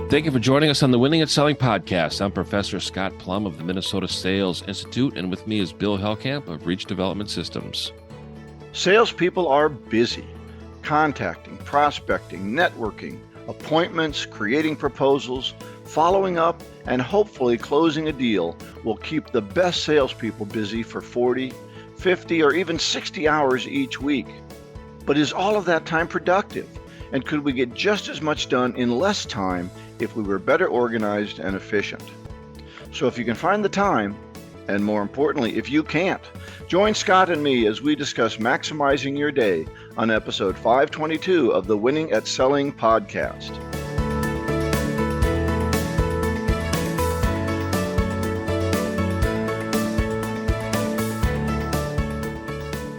Thank you for joining us on the Winning at Selling podcast. I'm Professor Scott Plum of the Minnesota Sales Institute, and with me is Bill Hellkamp of Reach Development Systems. Salespeople are busy contacting, prospecting, networking, appointments, creating proposals, following up, and hopefully closing a deal will keep the best salespeople busy for 40, 50, or even 60 hours each week. But is all of that time productive? And could we get just as much done in less time if we were better organized and efficient? So if you can find the time, and more importantly, if you can't, join Scott and me as we discuss maximizing your day on episode 522 of the Winning at Selling podcast.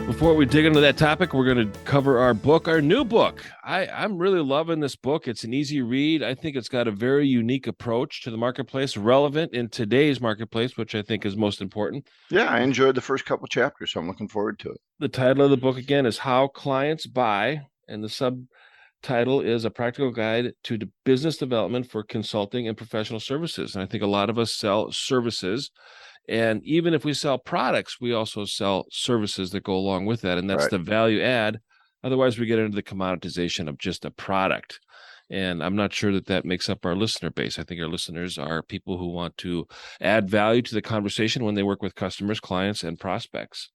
Before we dig into that topic, we're going to cover our new book. I'm really loving this book. It's an easy read. I think it's got a very unique approach to the marketplace, relevant in today's marketplace, which I think is most important. Yeah, I enjoyed the first couple chapters, so I'm looking forward to it. The title of the book, again, is How Clients Buy, and the subtitle is A Practical Guide to Business Development for Consulting and Professional Services. And I think a lot of us sell services. And even if we sell products, we also sell services that go along with that. And that's the value add. Otherwise, we get into the commoditization of just a product. And I'm not sure that makes up our listener base. I think our listeners are people who want to add value to the conversation when they work with customers, clients, and prospects.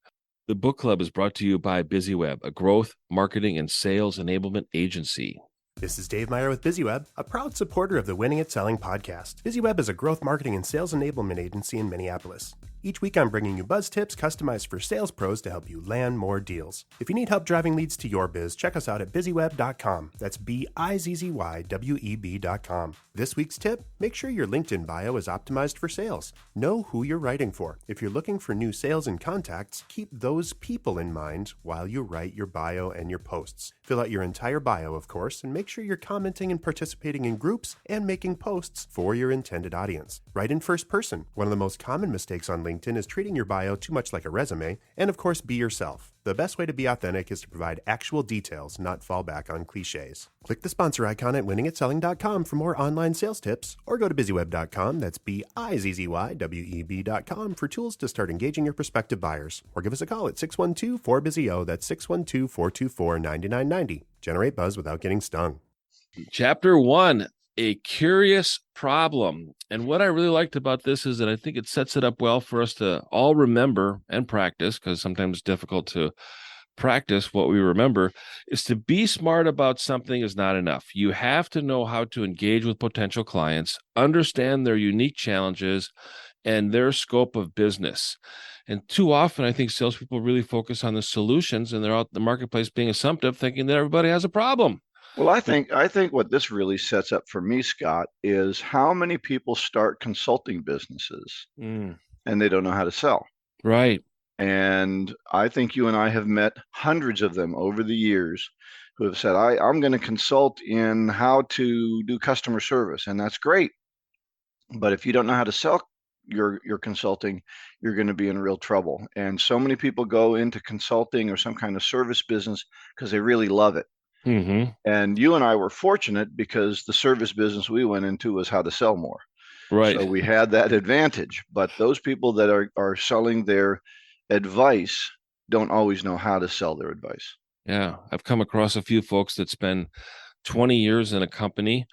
The book club is brought to you by BusyWeb, a growth, marketing, and sales enablement agency. This is Dave Meyer with BusyWeb, a proud supporter of the Winning at Selling podcast. BusyWeb is a growth marketing and sales enablement agency in Minneapolis. Each week, I'm bringing you buzz tips customized for sales pros to help you land more deals. If you need help driving leads to your biz, check us out at busyweb.com. That's BIZZYWEB.com. This week's tip, make sure your LinkedIn bio is optimized for sales. Know who you're writing for. If you're looking for new sales and contacts, keep those people in mind while you write your bio and your posts. Fill out your entire bio, of course, and make sure you're commenting and participating in groups and making posts for your intended audience. Write in first person. One of the most common mistakes on LinkedIn is treating your bio too much like a resume, and of course, be yourself. The best way to be authentic is to provide actual details, not fall back on cliches. Click the sponsor icon at winningatselling.com for more online sales tips, or go to busyweb.com, that's BIZZYWEB.com, for tools to start engaging your prospective buyers. Or give us a call at 612-4BUSY-O, that's 612-424-9990. Generate buzz without getting stung. Chapter 1, A Curious Problem. And what I really liked about this is that I think it sets it up well for us to all remember and practice, because sometimes it's difficult to practice what we remember, is to be smart about something is not enough. You have to know how to engage with potential clients, understand their unique challenges and their scope of business. And too often, I think salespeople really focus on the solutions, and they're out in the marketplace being assumptive, thinking that everybody has a problem. Well, I think what this really sets up for me, Scott, is how many people start consulting businesses and they don't know how to sell. Right. And I think you and I have met hundreds of them over the years who have said, I'm going to consult in how to do customer service. And that's great. But if you don't know how to sell your consulting, you're going to be in real trouble. And so many people go into consulting or some kind of service business because they really love it. Mm-hmm. And you and I were fortunate because the service business we went into was how to sell more. Right. So we had that advantage. But those people that are selling their advice don't always know how to sell their advice. Yeah. I've come across a few folks that spend 20 years in a company,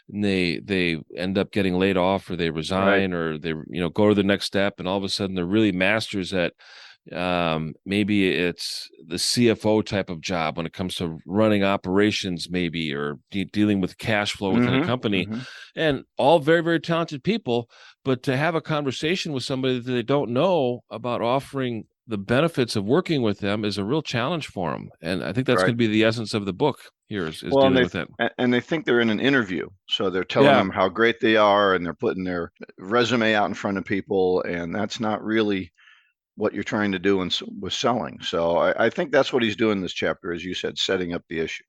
and they end up getting laid off, or they resign, or they go to the next step, and all of a sudden they're really masters at maybe it's the CFO type of job when it comes to running operations, maybe, or dealing with cash flow within a company, and all very, very talented people. But to have a conversation with somebody that they don't know about offering the benefits of working with them is a real challenge for them. And I think that's going to be the essence of the book here is dealing with it. And they think they're in an interview. So they're telling them how great they are, and they're putting their resume out in front of people. And that's not really what you're trying to do with selling. So I think that's what he's doing in this chapter, as you said, setting up the issue.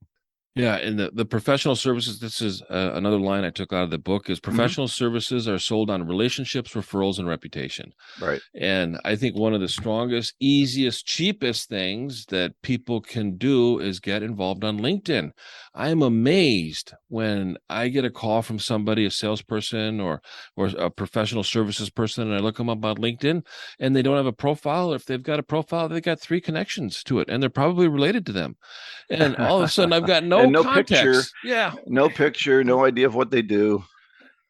Yeah, and the professional services, this is another line I took out of the book, is professional services are sold on relationships, referrals, and reputation. Right. And I think one of the strongest, easiest, cheapest things that people can do is get involved on LinkedIn. I am amazed when I get a call from somebody, a salesperson or a professional services person, and I look them up on LinkedIn and they don't have a profile. If they've got a profile, they got 3 connections to it and they're probably related to them. And all of a sudden I've got And no no picture, context. Yeah. no idea of what they do.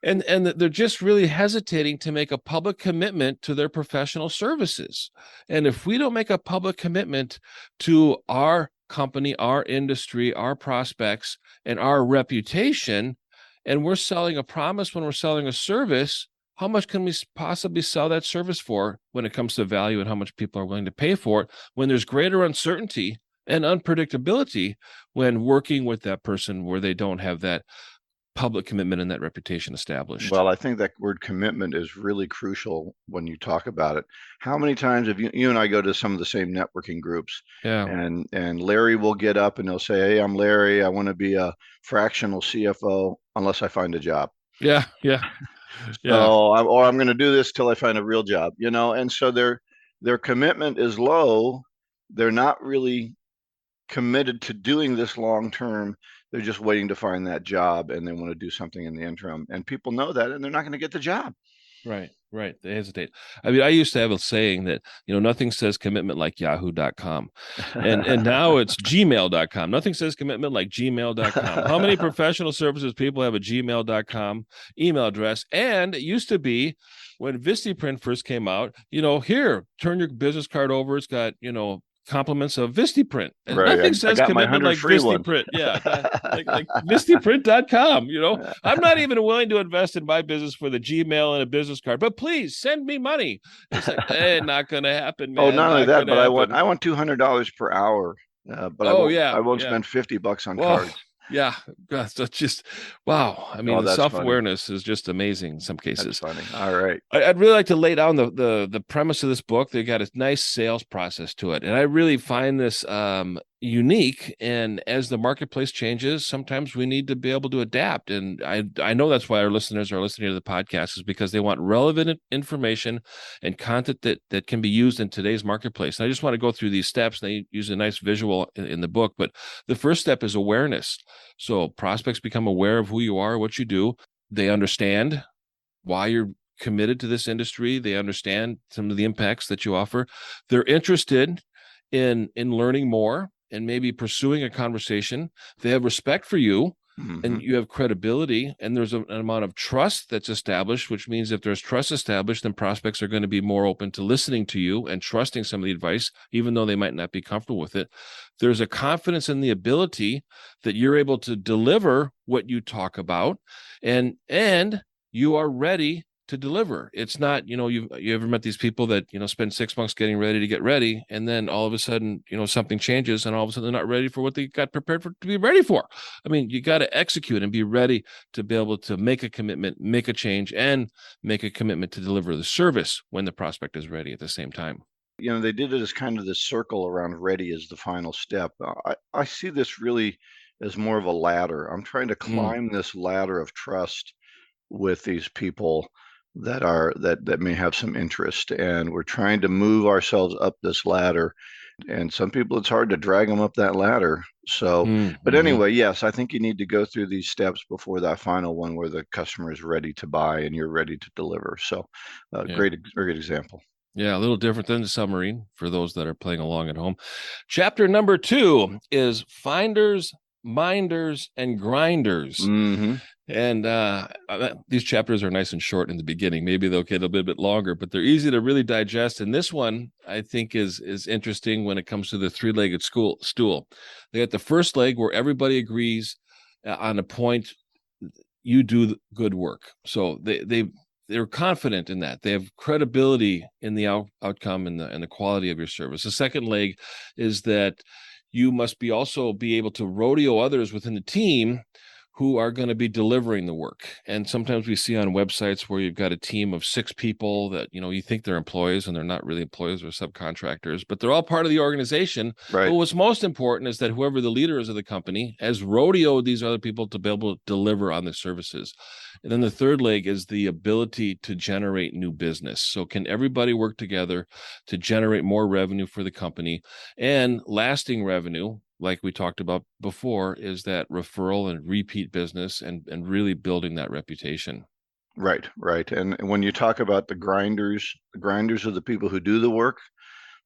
And they're just really hesitating to make a public commitment to their professional services. And if we don't make a public commitment to our company, our industry, our prospects, and our reputation, and we're selling a promise when we're selling a service, how much can we possibly sell that service for when it comes to value and how much people are willing to pay for it when there's greater uncertainty and unpredictability when working with that person where they don't have that public commitment and that reputation established? Well, I think that word commitment is really crucial when you talk about it. How many times have you and I go to some of the same networking groups, Yeah. and Larry will get up and he'll say, "Hey, I'm Larry. I want to be a fractional CFO unless I find a job." Yeah. Yeah. Yeah. So, I'm going to do this till I find a real job, And so their commitment is low. They're not really committed to doing this long term. They're just waiting to find that job and they want to do something in the interim. And people know that and they're not going to get the job. Right. Right. They hesitate. I mean, I used to have a saying that, nothing says commitment like yahoo.com. And now it's gmail.com. Nothing says commitment like gmail.com. How many professional services people have a gmail.com email address? And it used to be when VistiPrint first came out, here, turn your business card over. It's got, compliments of VistiPrint. And Right. nothing says commitment like VistiPrint. Yeah. like VistiPrint.com. I'm not even willing to invest in my business for the Gmail and a business card, but please send me money. It's like, not going to happen, man. Oh, not only that, but happen. I want $200 per hour. But I won't spend $50 on cards. Yeah, that's just wow. I mean, the self-awareness is just amazing in some cases. That's funny. All right. I'd really like to lay down the premise of this book. They got a nice sales process to it, and I really find this unique. And as the marketplace changes, sometimes we need to be able to adapt. And I know that's why our listeners are listening to the podcast, is because they want relevant information and content that can be used in today's marketplace. And I just want to go through these steps. They use a nice visual in the book, but the first step is awareness. So prospects become aware of who you are, what you do. They understand why you're committed to this industry. They understand some of the impacts that you offer. They're interested in learning more and maybe pursuing a conversation. They have respect for you, and you have credibility, and there's an amount of trust that's established, which means if there's trust established, then prospects are going to be more open to listening to you and trusting some of the advice, even though they might not be comfortable with it. There's a confidence in the ability that you're able to deliver what you talk about, and you are ready to deliver. It's not, you ever met these people that, spend 6 months getting ready to get ready, and then all of a sudden, something changes, and all of a sudden they're not ready for what they got prepared to be ready for. I mean, you got to execute and be ready to be able to make a commitment, make a change, and make a commitment to deliver the service when the prospect is ready at the same time. They did it as kind of this circle around ready as the final step. I see this really as more of a ladder. I'm trying to climb this ladder of trust with these people that may have some interest, and we're trying to move ourselves up this ladder. And some people, it's hard to drag them up that ladder. So, but anyway, yes, I think you need to go through these steps before that final one where the customer is ready to buy and you're ready to deliver. So, very good example. Yeah, a little different than the submarine for those that are playing along at home. Chapter number 2 is finders, minders, and grinders. And these chapters are nice and short in the beginning. Maybe they'll get a bit longer, but they're easy to really digest. And this one, I think, is interesting when it comes to the 3-legged stool. They got the first leg where everybody agrees on a point. You do good work. So they're confident in that. They have credibility in the outcome and the quality of your service. The second leg is that you must also be able to rodeo others within the team who are going to be delivering the work. And sometimes we see on websites where you've got a team of 6 people that, you think they're employees and they're not really employees or subcontractors, but they're all part of the organization. Right. But what's most important is that whoever the leader is of the company has rodeoed these other people to be able to deliver on the services. And then the third leg is the ability to generate new business. So can everybody work together to generate more revenue for the company and lasting revenue, like we talked about before, is that referral and repeat business and really building that reputation. Right, right. And when you talk about the grinders are the people who do the work.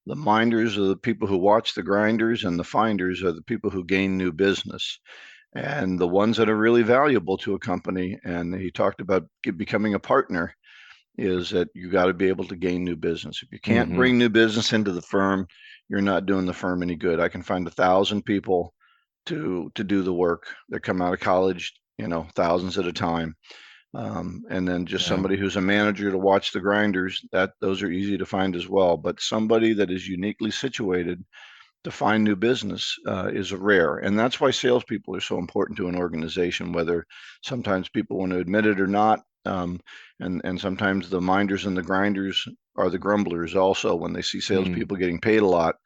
The minders are the people who watch the grinders, and the finders are the people who gain new business. And the ones that are really valuable to a company, and he talked about becoming a partner, is that you got to be able to gain new business. If you can't bring new business into the firm, you're not doing the firm any good. I can find 1,000 people to do the work that come out of college, thousands at a time. And then just somebody who's a manager to watch the grinders, those are easy to find as well. But somebody that is uniquely situated to find new business is rare. And that's why salespeople are so important to an organization, whether sometimes people want to admit it or not. And sometimes the minders and the grinders are the grumblers also when they see salespeople getting paid a lot.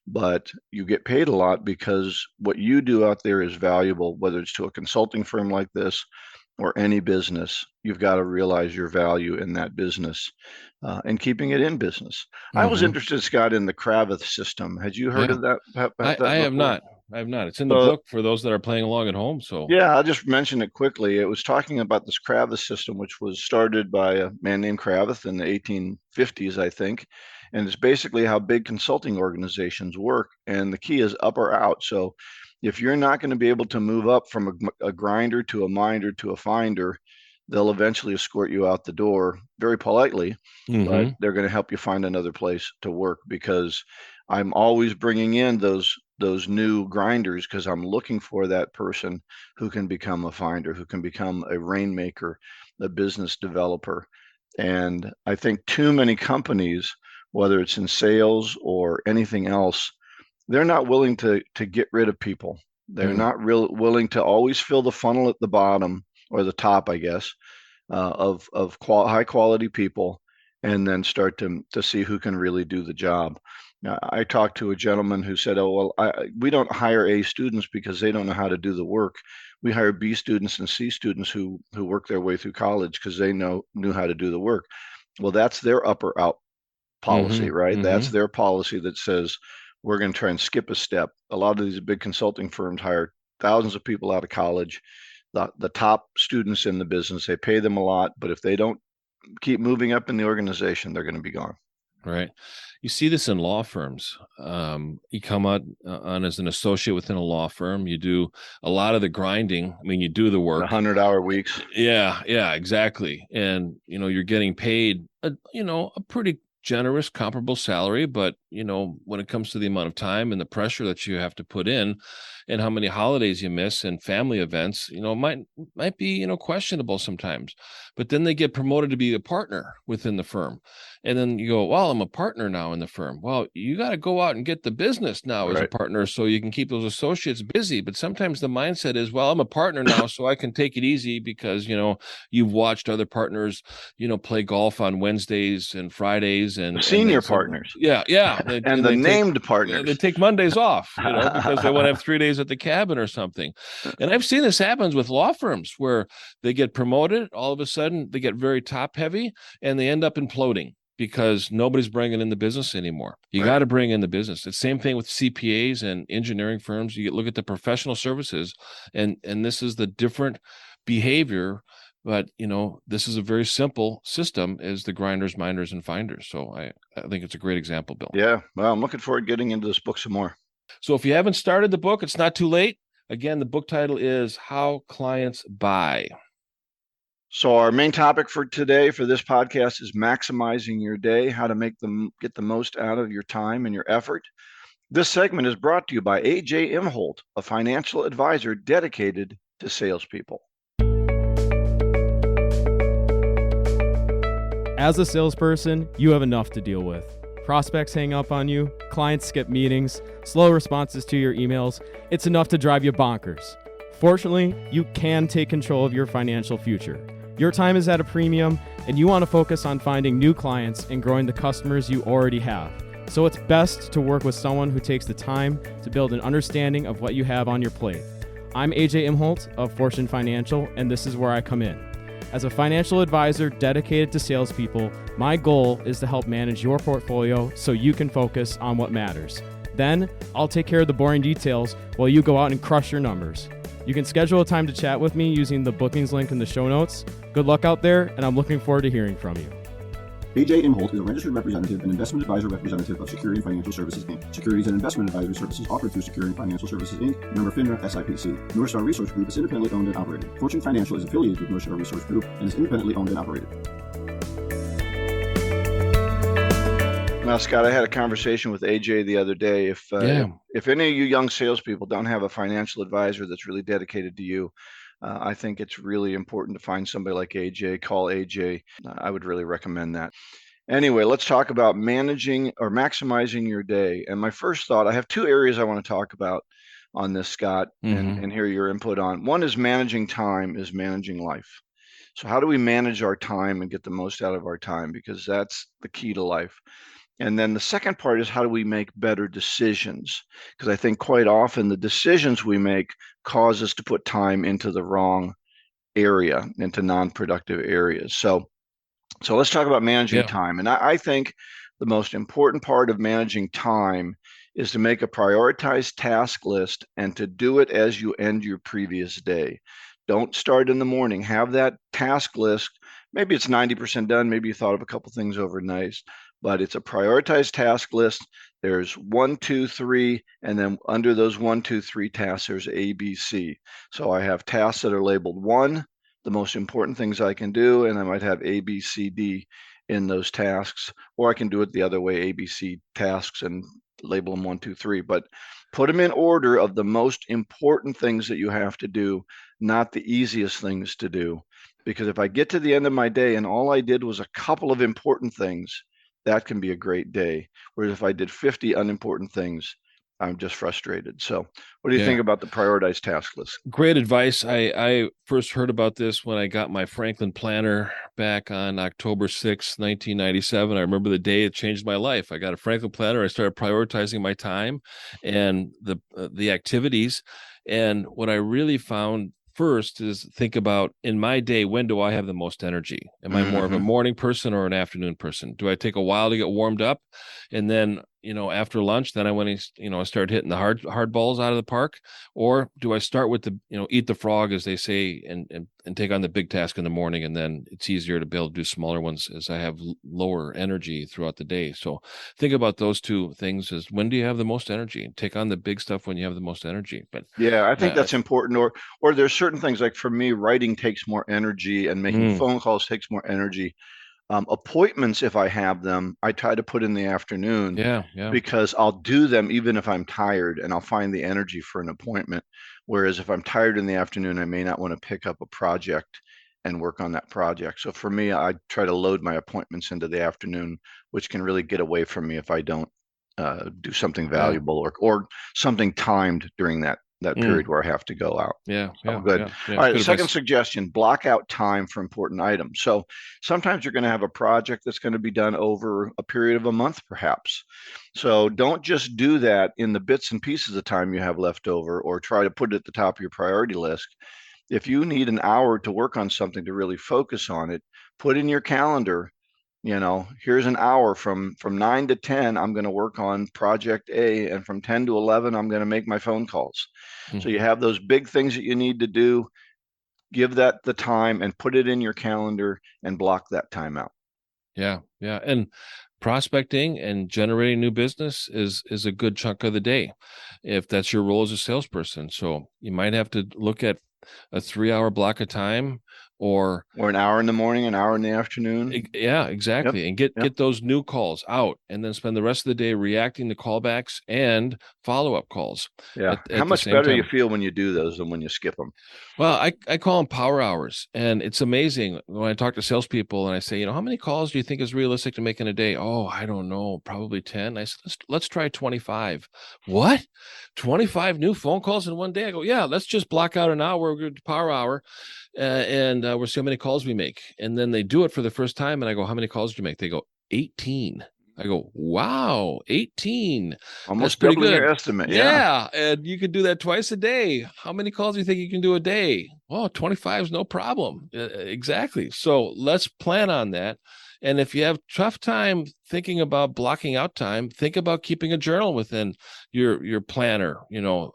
But you get paid a lot because what you do out there is valuable, whether it's to a consulting firm like this or any business. You've got to realize your value in that business and keeping it in business. I was interested, Scott, in the Kravitz system. Had you heard of that? I have not. I have not. It's in the book for those that are playing along at home. So yeah, I'll just mention it quickly. It was talking about this Kravitz system, which was started by a man named Kravitz in the 1850s, I think. And it's basically how big consulting organizations work. And the key is up or out. So if you're not going to be able to move up from a grinder to a minder to a finder, they'll eventually escort you out the door very politely, but they're going to help you find another place to work, because I'm always bringing in those new grinders because I'm looking for that person who can become a finder, who can become a rainmaker, a business developer. And I think too many companies, whether it's in sales or anything else, they're not willing to get rid of people. They're not willing to always fill the funnel at the bottom or the top, I guess, of high quality people, and then start to see who can really do the job. Now, I talked to a gentleman who said, "Oh, well, we don't hire A students because they don't know how to do the work. We hire B students and C students who work their way through college because they knew how to do the work." Well, that's their up or out policy, right? That's their policy that says we're going to try and skip a step. A lot of these big consulting firms hire thousands of people out of college, the top students in the business. They pay them a lot, but if they don't keep moving up in the organization, they're going to be gone. Right. You see this in law firms. You come on as an associate within a law firm. You do a lot of the grinding. I mean, you do the work. 100-hour weeks. Yeah, exactly. And, you're getting paid, a pretty generous, comparable salary. But, when it comes to the amount of time and the pressure that you have to put in and how many holidays you miss and family events, might be, questionable sometimes. But then they get promoted to be a partner within the firm. And then you go, well, I'm a partner now in the firm. Well, you got to go out and get the business now as a partner so you can keep those associates busy. But sometimes the mindset is, well, I'm a partner now, so I can take it easy because, you've watched other partners, play golf on Wednesdays and Fridays and senior partners. Yeah. And the named partners. They take Mondays off, because they want to have 3 days at the cabin or something. And I've seen this happens with law firms where they get promoted. All of a sudden they get very top heavy and they end up imploding because nobody's bringing in the business anymore. You got to bring in the business. It's the same thing with CPAs and engineering firms. You look at the professional services, and this is the different behavior. But, this is a very simple system, is the grinders, minders, and finders. So I think it's a great example, Bill. Yeah. Well, I'm looking forward to getting into this book some more. So if you haven't started the book, it's not too late. Again, the book title is How Clients Buy. So our main topic for today for this podcast is maximizing your day, how to get the most out of your time and your effort. This segment is brought to you by A.J. Imholt, a financial advisor dedicated to salespeople. As a salesperson, you have enough to deal with. Prospects hang up on you, clients skip meetings, slow responses to your emails. It's enough to drive you bonkers. Fortunately, you can take control of your financial future. Your time is at a premium, and you want to focus on finding new clients and growing the customers you already have. So it's best to work with someone who takes the time to build an understanding of what you have on your plate. I'm AJ Imholt of Fortune Financial, and this is where I come in. As a financial advisor dedicated to salespeople, my goal is to help manage your portfolio so you can focus on what matters. Then I'll take care of the boring details while you go out and crush your numbers. You can schedule a time to chat with me using the bookings link in the show notes. Good luck out there, and I'm looking forward to hearing from you. AJ Imholt is a registered representative and investment advisor representative of Security and Financial Services, Inc. Securities and investment advisory services offered through Security and Financial Services, Inc., member FINRA SIPC. North Star Resource Group is independently owned and operated. Fortune Financial is affiliated with North Star Resource Group and is independently owned and operated. Now, Scott, I had a conversation with AJ the other day. If any of you young salespeople don't have a financial advisor that's really dedicated to you, I think it's really important to find somebody like AJ. Call AJ. I would really recommend that. Anyway, let's talk about managing or maximizing your day. And my first thought, I have two areas I want to talk about on this, Scott, and hear your input on. One is managing time, is managing life. So how do we manage our time and get the most out of our time? Because that's the key to life. And then the second part is how do we make better decisions? Because I think quite often the decisions we make cause us to put time into the wrong area, into non-productive areas. So let's talk about managing time. And I think the most important part of managing time is to make a prioritized task list and to do it as you end your previous day. Don't start in the morning. Have that task list. Maybe it's 90% done. Maybe you thought of a couple things overnight, but it's a prioritized task list. There's 1, 2, 3, and then under those 1, 2, 3 tasks, there's A, B, C. So I have tasks that are labeled 1, the most important things I can do, and I might have A, B, C, D in those tasks, or I can do it the other way, A, B, C tasks, and label them 1, 2, 3. But put them in order of the most important things that you have to do, not the easiest things to do. Because if I get to the end of my day and all I did was a couple of important things, that can be a great day. Whereas if I did 50 unimportant things, I'm just frustrated. So what do you think about the prioritized task list? Great advice. I first heard about this when I got my Franklin Planner back on October 6, 1997. I remember the day it changed my life. I got a Franklin Planner. I started prioritizing my time and the activities. And what I really found first is think about, in my day, when do I have the most energy? Am I more of a morning person or an afternoon person? Do I take a while to get warmed up? And then, after lunch, then I went, I started hitting the hard balls out of the park. Or do I start with the, eat the frog, as they say, and take on the big task in the morning, and then it's easier to be able to do smaller ones as I have lower energy throughout the day. So think about those two things: is when do you have the most energy? Take on the big stuff when you have the most energy. But yeah, I think that's important. Or there's certain things, like for me, writing takes more energy and making phone calls takes more energy. Appointments, if I have them, I try to put in the afternoon because I'll do them even if I'm tired, and I'll find the energy for an appointment. Whereas if I'm tired in the afternoon, I may not want to pick up a project and work on that project. So for me, I try to load my appointments into the afternoon, which can really get away from me if I don't do something valuable or something timed during that period where I have to go out. Good. All right. Second suggestion: block out time for important items. So sometimes you're going to have a project that's going to be done over a period of a month, perhaps. So don't just do that in the bits and pieces of time you have left over, or try to put it at the top of your priority list. If you need an hour to work on something to really focus on it, put in your calendar, here's an hour from 9 to 10, I'm going to work on project A, and from 10 to 11, I'm going to make my phone calls. So you have those big things that you need to do, give that the time and put it in your calendar and block that time out. Yeah. And prospecting and generating new business is a good chunk of the day, if that's your role as a salesperson. So you might have to look at a 3-hour block of time, or an hour in the morning, an hour in the afternoon. Yeah, exactly. And get those new calls out, and then spend the rest of the day reacting to callbacks and follow-up calls. Yeah. How much better you feel when you do those than when you skip them? Well, I call them power hours, and it's amazing when I talk to salespeople and I say, how many calls do you think is realistic to make in a day? Oh, I don't know, probably 10. I said, let's try 25. What? 25 new phone calls in one day? I go, yeah, let's just block out an hour. We're going to power hour. And we'll see how many calls we make. And then they do it for the first time. And I go, how many calls did you make? They go, 18. I go, wow, 18. Almost doubling your estimate. Yeah. And you can do that twice a day. How many calls do you think you can do a day? Oh, 25 is no problem. Exactly. So let's plan on that. And if you have tough time thinking about blocking out time, think about keeping a journal within your planner,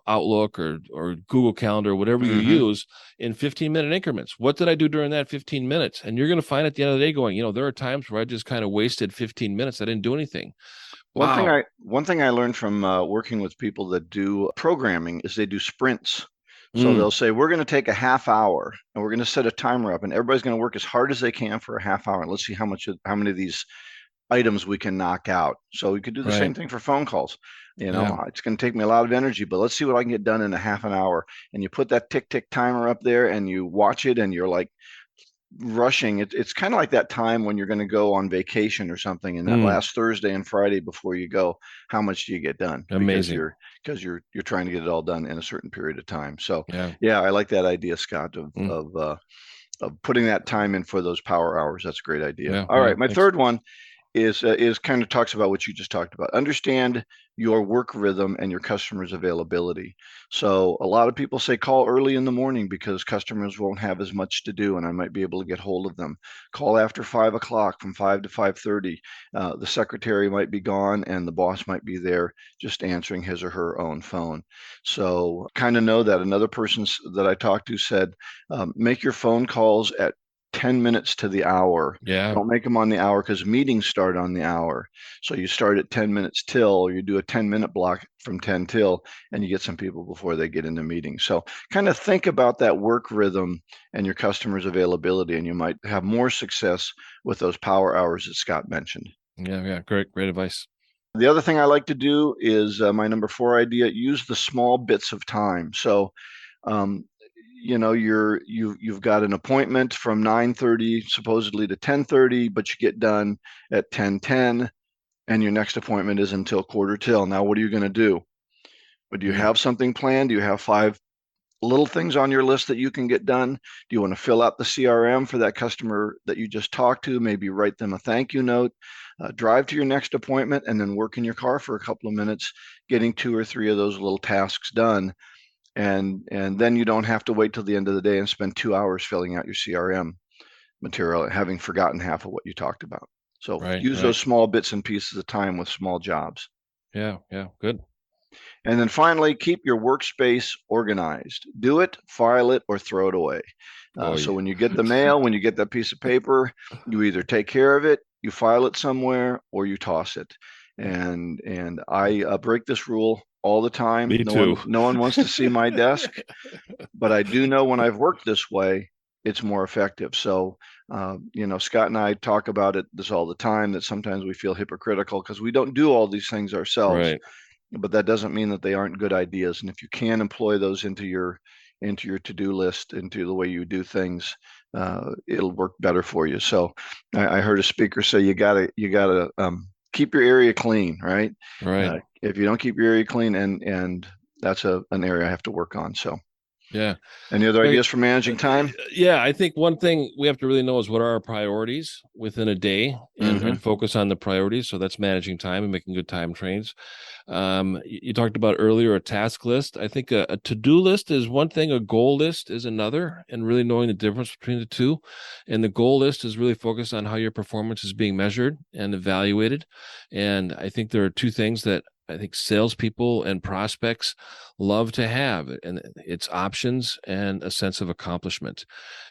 Outlook or Google Calendar, whatever you Mm-hmm. use, in 15-minute increments. What did I do during that 15 minutes? And you're going to find at the end of the day going, there are times where I just kind of wasted 15 minutes. I didn't do anything. Wow. One thing I learned from working with people that do programming is they do sprints. So Mm, they'll say, we're going to take a half hour and we're going to set a timer up, and everybody's going to work as hard as they can for a half hour. And let's see how many of these items we can knock out. So we could do the right. same thing for phone calls. Yeah. It's going to take me a lot of energy, but let's see what I can get done in a half an hour. And you put that tick tick timer up there and you watch it, and you're like rushing. It's kind of like that time when you're going to go on vacation or something, and that Mm, last Thursday and Friday before you go, how much do you get done? amazing. Because you're trying to get it all done in a certain period of time. So Yeah. yeah, I like that idea, Scott, of Mm, putting that time in for those power hours. That's a great idea. yeah. All Yeah. right, my Thanks. third one is kind of talks about what you just talked about. Understand your work rhythm and your customers' availability. So a lot of people say call early in the morning because customers won't have as much to do, and I might be able to get hold of them. Call after 5 o'clock, from 5 to 5:30. The secretary might be gone, and the boss might be there just answering his or her own phone. So kind of know that. Another person that I talked to said, make your phone calls at 10 minutes to the hour. Yeah. Don't make them on the hour because meetings start on the hour. So you start at 10 minutes till, or you do a 10-minute block from 10 till, and you get some people before they get into meetings. So kind of think about that work rhythm and your customers' availability, and you might have more success with those power hours that Scott mentioned. Yeah. Yeah. Great advice. The other thing I like to do is my number 4 idea: use the small bits of time. So um, you've got an appointment from 9:30 supposedly to 10:30, but you get done at 10:10, and your next appointment is until quarter till. Now what are you going to do? But do you Mm, have something planned? Do you have 5 little things on your list that you can get done? Do you want to fill out the CRM for that customer that you just talked to? Maybe write them a thank you note, drive to your next appointment, and then work in your car for a couple of minutes, getting 2 or 3 of those little tasks done. And then you don't have to wait till the end of the day and spend 2 hours filling out your CRM material, having forgotten half of what you talked about. So right. use Right. those small bits and pieces of time with small jobs. Yeah. Yeah. Good. And then finally, keep your workspace organized. Do it, file it, or throw it away. Oh, So yeah. when you get the mail, when you get that piece of paper, you either take care of it, you file it somewhere, or you toss it. And I break this rule all the time. Me too. No one wants to see my desk, but I do know when I've worked this way, it's more effective. So, Scott and I talk about this all the time, that sometimes we feel hypocritical because we don't do all these things ourselves, Right. but that doesn't mean that they aren't good ideas. And if you can employ those into your to-do list, into the way you do things, it'll work better for you. So I heard a speaker say you gotta keep your area clean, right? Right. If you don't keep your area clean, and that's an area I have to work on. So Yeah. any other Right. ideas for managing time? Yeah, I think one thing we have to really know is what are our priorities within a day, and focus on the priorities. So that's managing time and making good time trains. You talked about earlier a task list. I think a to-do list is one thing, a goal list is another, and really knowing the difference between the two. And the goal list is really focused on how your performance is being measured and evaluated. And I think there are two things that I think salespeople and prospects love to have, and it's options and a sense of accomplishment.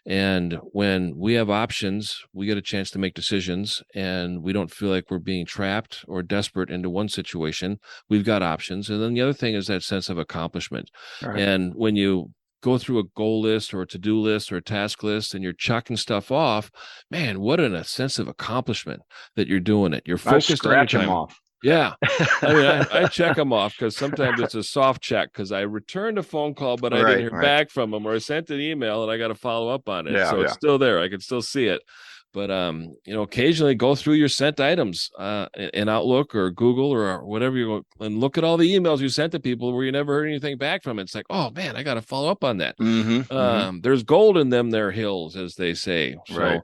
And when we have options, we get a chance to make decisions, and we don't feel like we're being trapped or desperate into one situation. We've got options. And then the other thing is that sense of accomplishment. All right. And when you go through a goal list or a to-do list or a task list and you're chucking stuff off, man, what a sense of accomplishment that you're doing it. You're I focused on your scratch them time. off. Yeah. I mean, I check them off because sometimes it's a soft check because I returned a phone call, but I didn't hear Right. back from them, or I sent an email and I got to follow up on it. Yeah, So it's yeah. still there. I can still see it. But occasionally go through your sent items in Outlook or Google or whatever and look at all the emails you sent to people where you never heard anything back from. It's like, oh man, I got to follow up on that. There's gold in them there hills, as they say. So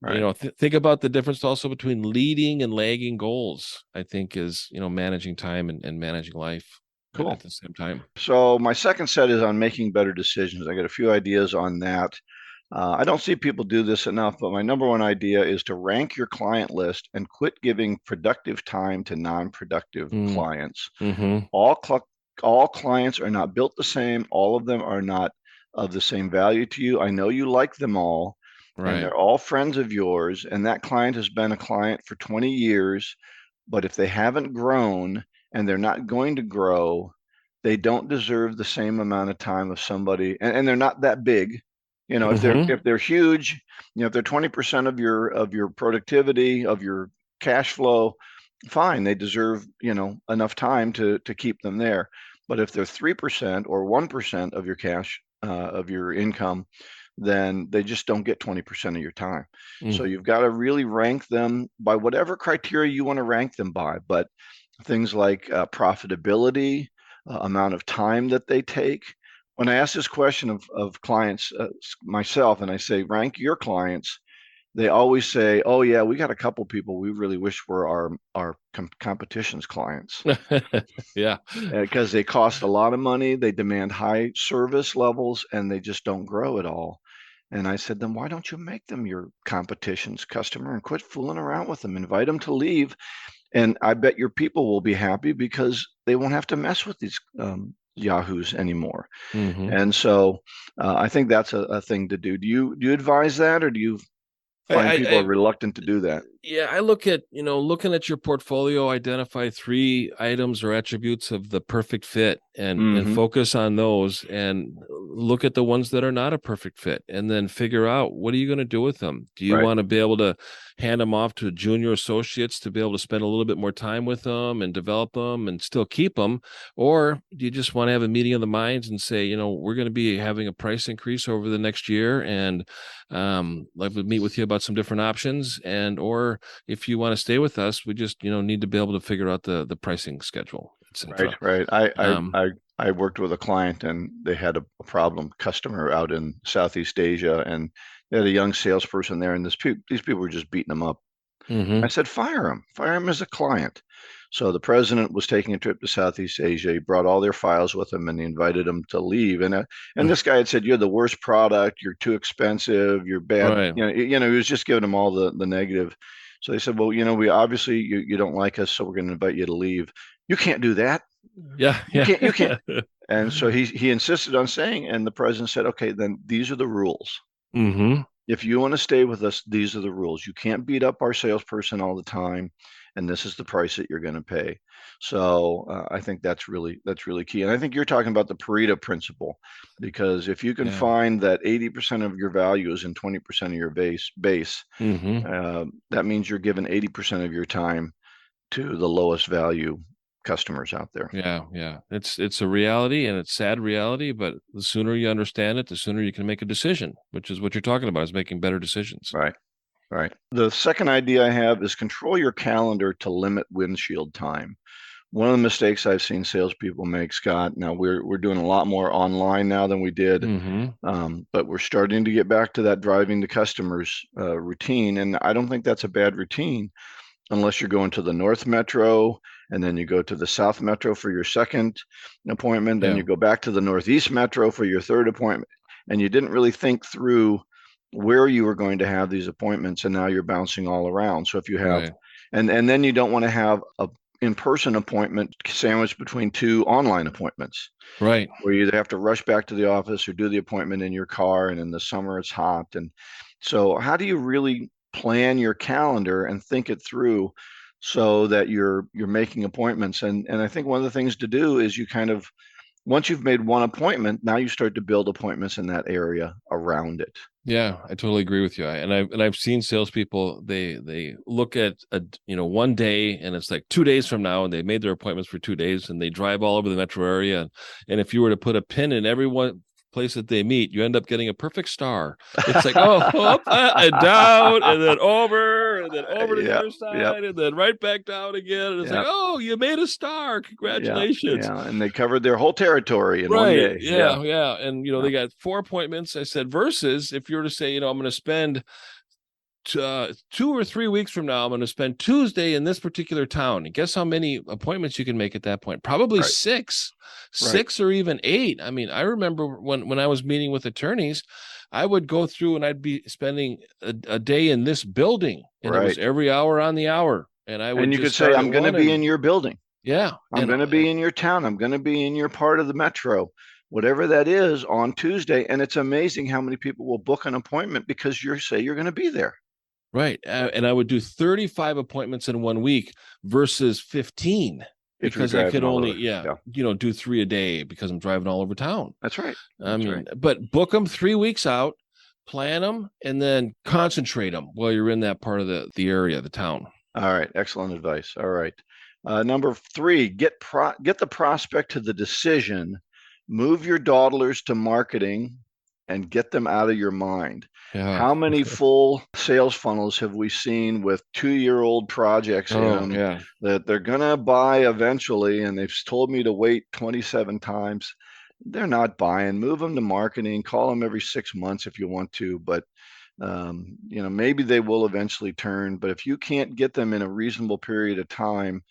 Right. think about the difference also between leading and lagging goals, I think, is managing time and managing life. Cool. at the same time. So my second set is on making better decisions. I got a few ideas on that. I don't see people do this enough, but my number one idea is to rank your client list and quit giving productive time to non-productive clients. Mm-hmm. All clients are not built the same. All of them are not of the same value to you. I know you like them all, and Right. they're all friends of yours, and that client has been a client for 20 years, but if they haven't grown and they're not going to grow, they don't deserve the same amount of time of somebody, and they're not that big. You know, Mm-hmm. if they're huge, you know, if they're 20% of your productivity, of your cash flow, fine, they deserve, you know, enough time to keep them there. But if they're 3% or 1% of your cash, of your income, then they just don't get 20% of your time. So you've got to really rank them by whatever criteria you want to rank them by. But things like profitability, amount of time that they take. When I ask this question of clients, myself, and I say, rank your clients, they always say, "Oh yeah, we got a couple people we really wish were our competition's clients." Yeah. Because they cost a lot of money, they demand high service levels, and they just don't grow at all. And I said, then why don't you make them your competition's customer and quit fooling around with them? Invite them to leave, and I bet your people will be happy because they won't have to mess with these yahoos anymore. Mm-hmm. And so I think that's a thing to do. Do you advise that, or do you find people are reluctant to do that? Yeah, I look at, looking at your portfolio, identify 3 items or attributes of the perfect fit and focus on those, and look at the ones that are not a perfect fit, and then figure out, what are you going to do with them? Do you want to be able to hand them off to junior associates to be able to spend a little bit more time with them and develop them and still keep them? Or do you just want to have a meeting of the minds and say, we're going to be having a price increase over the next year, and like we meet with you about some different options, or if you want to stay with us, we just need to be able to figure out the pricing schedule, etc. Right. I worked with a client, and they had a problem customer out in Southeast Asia, and they had a young salesperson there, and these people were just beating them up. I said, fire him as a client. So the president was taking a trip to Southeast Asia. He brought all their files with him, and he invited them to leave. And this guy had said, "You're the worst product. You're too expensive. You're bad." Right. He was just giving them all the negative. So they said, "Well, we obviously you don't like us, so we're going to invite you to leave." You can't do that. Yeah. You can't. And so he insisted on saying, and the president said, "Okay, then these are the rules. If you want to stay with us, these are the rules. You can't beat up our salesperson all the time, and this is the price that you're going to pay." So I think that's really key. And I think you're talking about the Pareto principle, because if you can find that 80% of your value is in 20% of your base, that means you're giving 80% of your time to the lowest value customers out there. Yeah. It's a reality, and it's sad reality, but the sooner you understand it, the sooner you can make a decision, which is what you're talking about, is making better decisions. Right. The second idea I have is control your calendar to limit windshield time. One of the mistakes I've seen salespeople make, Scott, now we're doing a lot more online now than we did, but we're starting to get back to that driving to customers routine. And I don't think that's a bad routine, unless you're going to the North Metro, and then you go to the South Metro for your second appointment, then you go back to the Northeast Metro for your third appointment, and you didn't really think through where you were going to have these appointments, and now you're bouncing all around. So if you have, and then you don't want to have a in-person appointment sandwiched between 2 online appointments, right? Where you either have to rush back to the office or do the appointment in your car, and in the summer it's hot. And so how do you really plan your calendar and think it through so that you're making appointments? And I think one of the things to do is, you kind of, once you've made one appointment, now you start to build appointments in that area around it. Yeah, I totally agree with you. I've seen salespeople, they look at one day, and it's like 2 days from now, and they made their appointments for 2 days, and they drive all over the metro area. And if you were to put a pin in every place that they meet, you end up getting a perfect star. It's like, up and down, and then over to the other side, and then right back down again. And it's like, oh, you made a star. Congratulations. Yeah. And they covered their whole territory in one day. Yeah. And, they got 4 appointments. I said, versus if you were to say, I'm going to spend 2 or 3 weeks from now, I'm going to spend Tuesday in this particular town. And guess how many appointments you can make at that point? Probably Right. six or even 8. I mean, I remember when I was meeting with attorneys, I would go through and I'd be spending a day in this building, and it was Right. every hour on the hour. And I would And you just could say, start I'm at going to one be and- in your building. yeah, I'm going to be in your town. I'm going to be in your part of the metro, whatever that is, on Tuesday. And it's amazing how many people will book an appointment because you say you're going to be there. right. And I would do 35 appointments in 1 week versus 15 If you're because I could driving all only, over. do 3 a day because I'm driving all over town. That's right. I That's mean, right. but book them 3 weeks out, plan them, and then concentrate them while you're in that part of the area, the town. All right. Excellent advice. All right. Number 3, get the prospect to the decision, move your dawdlers to marketing, and get them out of your mind. Yeah. How many full sales funnels have we seen with 2-year-old projects yeah. that they're going to buy eventually, and they've told me to wait 27 times? They're not buying. Move them to marketing. Call them every 6 months if you want to, but maybe they will eventually turn. But if you can't get them in a reasonable period of time,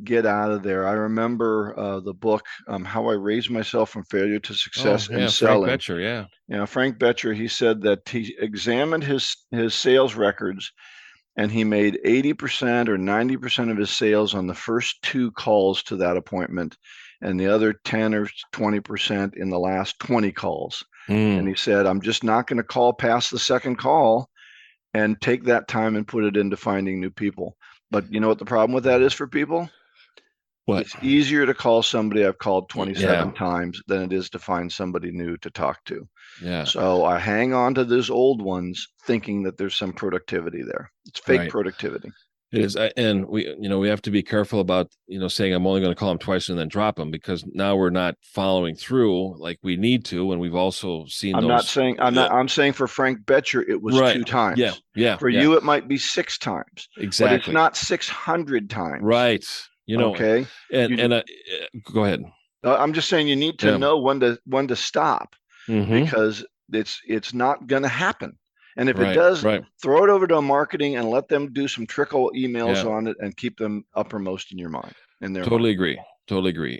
get out of there. I remember the book, How I Raised Myself from Failure to Success in Selling. Frank Betcher, yeah. Frank Betcher, he said that he examined his sales records, and he made 80% or 90% of his sales on the first 2 calls to that appointment, and the other 10 or 20% in the last 20 calls. And he said, I'm just not going to call past the second call and take that time and put it into finding new people. But you know what the problem with that is for people? What? It's easier to call somebody I've called 27 times than it is to find somebody new to talk to. Yeah. So I hang on to those old ones thinking that there's some productivity there. It's fake productivity. It is. And we have to be careful about, saying I'm only going to call them twice and then drop them, because now we're not following through like we need to. And we've also seen I'm saying for Frank Betcher, it was 2 times. Yeah. For you, it might be 6 times. Exactly. But it's not 600 times. Right. Okay. And go ahead. I'm just saying you need to know when to stop, because it's not going to happen. And if it does, throw it over to marketing and let them do some trickle emails on it and keep them uppermost in your mind. Totally agree.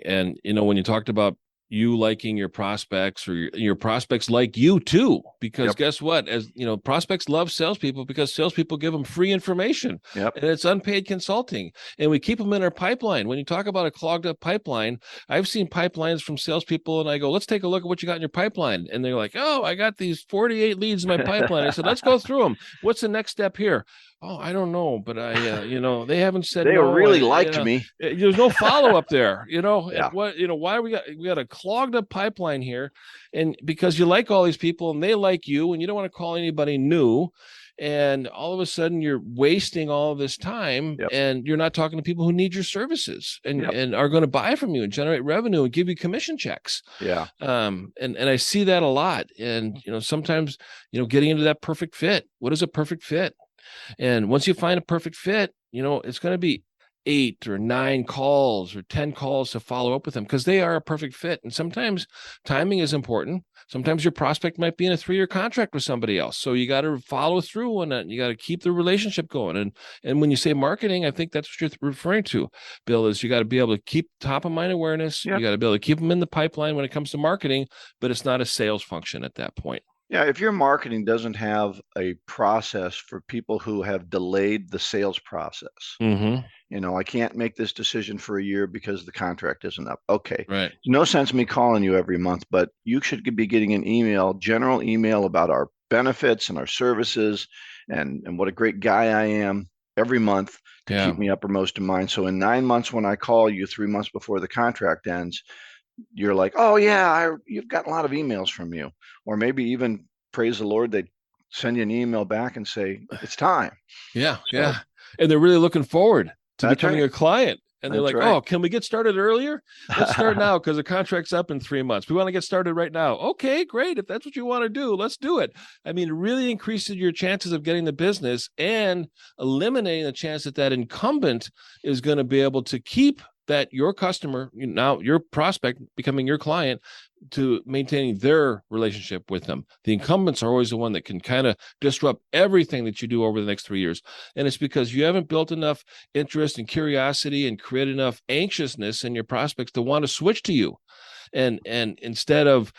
And, when you talked about you liking your prospects, or your prospects like you too, because guess what? As prospects love salespeople because salespeople give them free information, and it's unpaid consulting, and we keep them in our pipeline. When you talk about a clogged up pipeline, I've seen pipelines from salespeople, and I go, let's take a look at what you got in your pipeline. And they're like, oh, I got these 48 leads in my pipeline. I said, let's go through them. What's the next step here? Oh, I don't know, but they haven't said they really liked me. There's no follow up there, and why we got a clogged up pipeline here, and because you like all these people and they like you, and you don't want to call anybody new, and all of a sudden you're wasting all of this time, and you're not talking to people who need your services and are going to buy from you and generate revenue and give you commission checks. And I see that a lot, and sometimes getting into that perfect fit. What is a perfect fit? And once you find a perfect fit, it's going to be 8 or 9 calls or 10 calls to follow up with them, because they are a perfect fit. And sometimes timing is important. Sometimes your prospect might be in a 3-year contract with somebody else. So you got to follow through on that. You got to keep the relationship going. And when you say marketing, I think that's what you're referring to, Bill, is you got to be able to keep top of mind awareness. You got to be able to keep them in the pipeline when it comes to marketing, but it's not a sales function at that point. Yeah, if your marketing doesn't have a process for people who have delayed the sales process, I can't make this decision for a year because the contract isn't up. Okay, right. No sense in me calling you every month, but you should be getting an general email about our benefits and our services and what a great guy I am every month to keep me uppermost in mind. So in 9 months, when I call you 3 months before the contract ends, you're like, oh yeah, you've got a lot of emails from you. Or maybe even, praise the Lord, they send you an email back and say, it's time. And they're really looking forward to becoming a client. And they're like, oh, can we get started earlier? Let's start now because the contract's up in 3 months. We want to get started right now. Okay, great. If that's what you want to do, let's do it. I mean, it really increases your chances of getting the business and eliminating the chance that incumbent is going to be able to keep that your customer, now your prospect becoming your client, to maintaining their relationship with them. The incumbents are always the one that can kind of disrupt everything that you do over the next 3 years. And it's because you haven't built enough interest and curiosity and created enough anxiousness in your prospects to want to switch to you. And instead of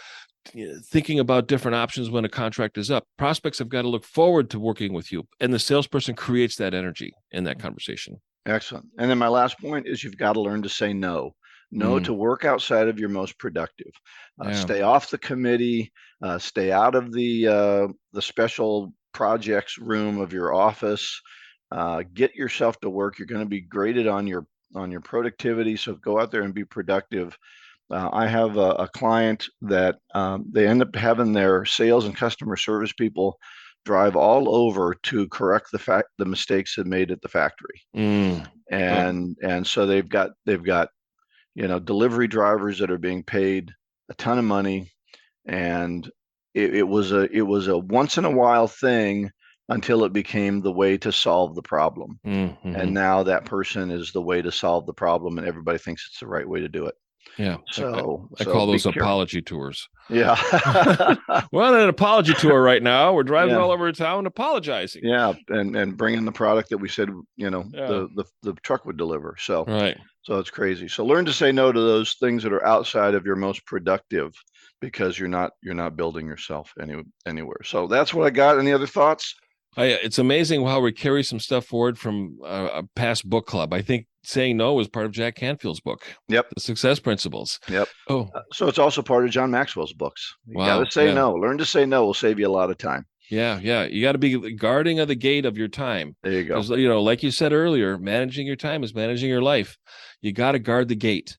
thinking about different options when a contract is up, prospects have got to look forward to working with you. And the salesperson creates that energy in that conversation. Excellent. And then my last point is you've got to learn to say no. No to work outside of your most productive. Stay off the committee. Stay out of the special projects room of your office. Get yourself to work. You're going to be graded on your productivity. So go out there and be productive. I have a client that they end up having their sales and customer service people drive all over to correct the mistakes they made at the factory. And so they've got delivery drivers that are being paid a ton of money, and it was a once in a while thing until it became the way to solve the problem. And now that person is the way to solve the problem, and everybody thinks it's the right way to do it. Yeah. So I call those apology tours. Yeah. We're on an apology tour right now. We're driving all over town apologizing. Yeah. And bringing the product that we said, the truck would deliver. So, right. So it's crazy. So learn to say no to those things that are outside of your most productive, because you're not building yourself anywhere. So that's what I got. Any other thoughts? It's amazing how we carry some stuff forward from a past book club. I think saying no was part of Jack Canfield's book. Yep. The Success Principles. Yep. Oh, so it's also part of John Maxwell's books. You wow. got to say no. Learn to say no will save you a lot of time. Yeah. You got to be guarding of the gate of your time. There you go. Like you said earlier, managing your time is managing your life. You got to guard the gate,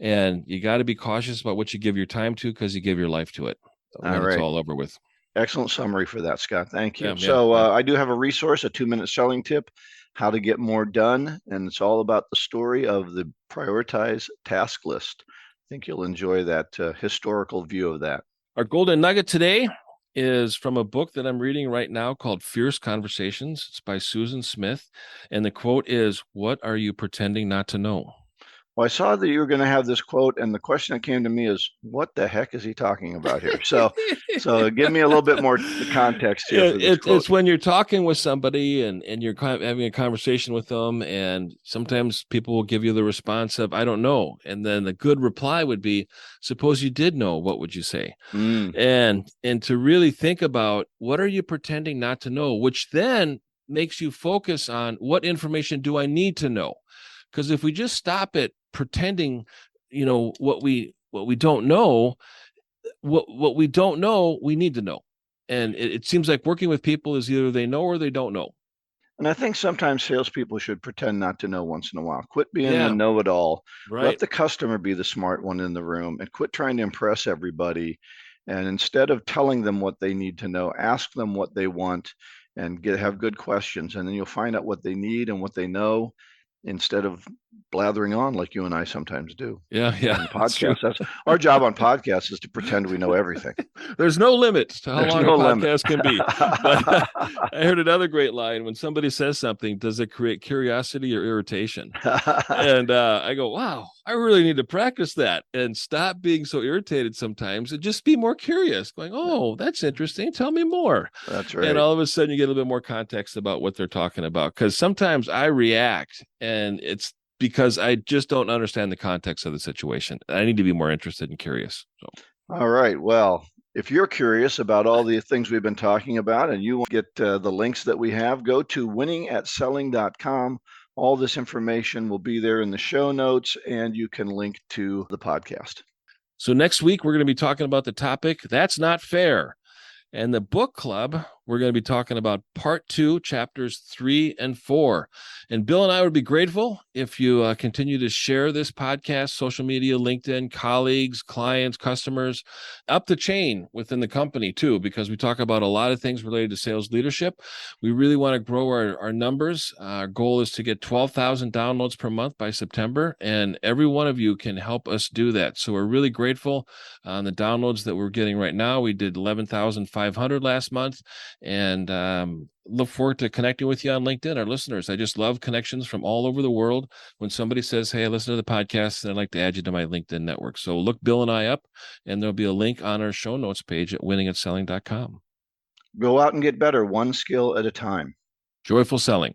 and you got to be cautious about what you give your time to, because you give your life to it. All right. It's all over with. Excellent summary for that, Scott. Thank you. I do have a resource, a 2-minute selling tip, how to get more done. And it's all about the story of the prioritize task list. I think you'll enjoy that historical view of that. Our golden nugget today is from a book that I'm reading right now called Fierce Conversations. It's by Susan Smith. And the quote is, "What are you pretending not to know?" Well, I saw that you were going to have this quote, and the question that came to me is, what the heck is he talking about here? So give me a little bit more context here. For this quote. It's when you're talking with somebody and you're having a conversation with them, and sometimes people will give you the response of, "I don't know." And then the good reply would be, "Suppose you did know, what would you say?" And to really think about, what are you pretending not to know, which then makes you focus on, what information do I need to know? Because if we just stop at pretending, what we don't know, what we don't know, we need to know. And it seems like working with people is either they know or they don't know. And I think sometimes salespeople should pretend not to know once in a while. Quit being a know-it-all. Right. Let the customer be the smart one in the room, and quit trying to impress everybody. And instead of telling them what they need to know, ask them what they want, and have good questions. And then you'll find out what they need and what they know, instead of blathering on like you and I sometimes do. Yeah. On podcasts. That's our job on podcasts, is to pretend we know everything. There's no limit to how long a podcast can be. But I heard another great line: when somebody says something, does it create curiosity or irritation? And I go, wow, I really need to practice that and stop being so irritated sometimes, and just be more curious, going, oh, that's interesting. Tell me more. That's right. And all of a sudden you get a little bit more context about what they're talking about. Because sometimes I react, and it's because I just don't understand the context of the situation. I need to be more interested and curious. So. All right. Well, if you're curious about all the things we've been talking about, and you want to get the links that we have, go to winningatselling.com. All this information will be there in the show notes, and you can link to the podcast. So next week, we're going to be talking about the topic, That's Not Fair. And the book club, we're going to be talking about part 2, chapters 3 and 4. And Bill and I would be grateful if you continue to share this podcast, social media, LinkedIn, colleagues, clients, customers, up the chain within the company too, because we talk about a lot of things related to sales leadership. We really want to grow our numbers. Our goal is to get 12,000 downloads per month by September, and every one of you can help us do that. So we're really grateful on the downloads that we're getting right now. We did 11,500 last month, and look forward to connecting with you on LinkedIn. Our listeners, I just love connections from all over the world. When somebody says, hey, I listen to the podcast and I'd like to add you to my LinkedIn network. So look Bill and I up, and there'll be a link on our show notes page at winningatselling.com. Go out and get better, one skill at a time. Joyful selling.